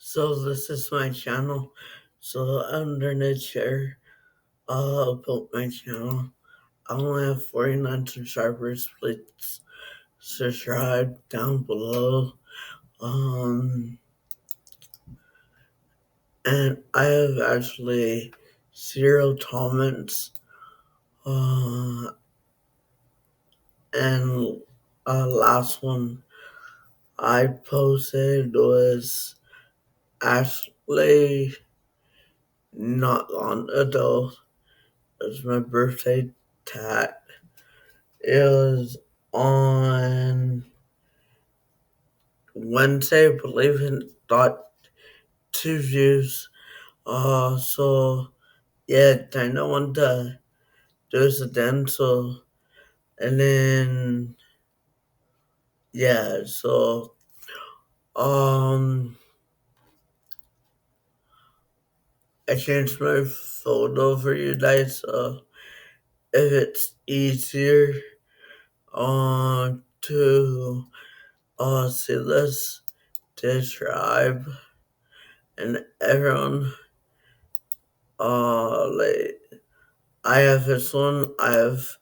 So this is my channel. So I'm gonna share about my channel. I only have 49 subscribers. Please subscribe down below. And I have actually 0 comments. And last one I posted was actually not long ago. It was my birthday tat. It was on Wednesday, I believe, and got 2 views. So yeah, I don't want to do this again. So, and then yeah, so I changed my photo for you guys. So if it's easier to see this, describe, and everyone like I have this one. I have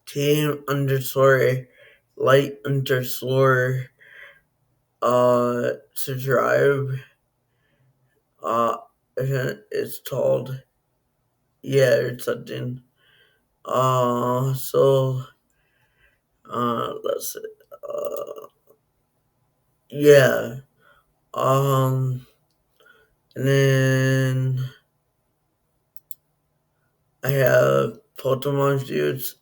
team underscore light underscore subscribe. Uh, it's called, yeah, it's something. So let's see. Uh, yeah. And then I have Pokemon views.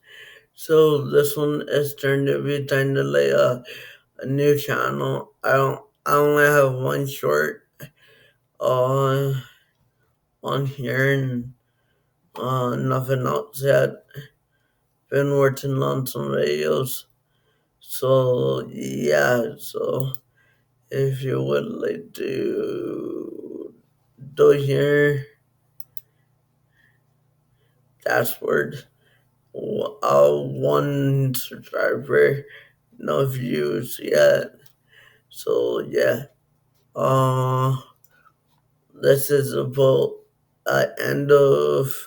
So this one is turned to be kind of like a new channel. I only have one short uh on here and nothing else yet. Been working on some videos. So yeah, so if you would like to do your dashboard, one subscriber, no views yet. So yeah. Uh this is about end of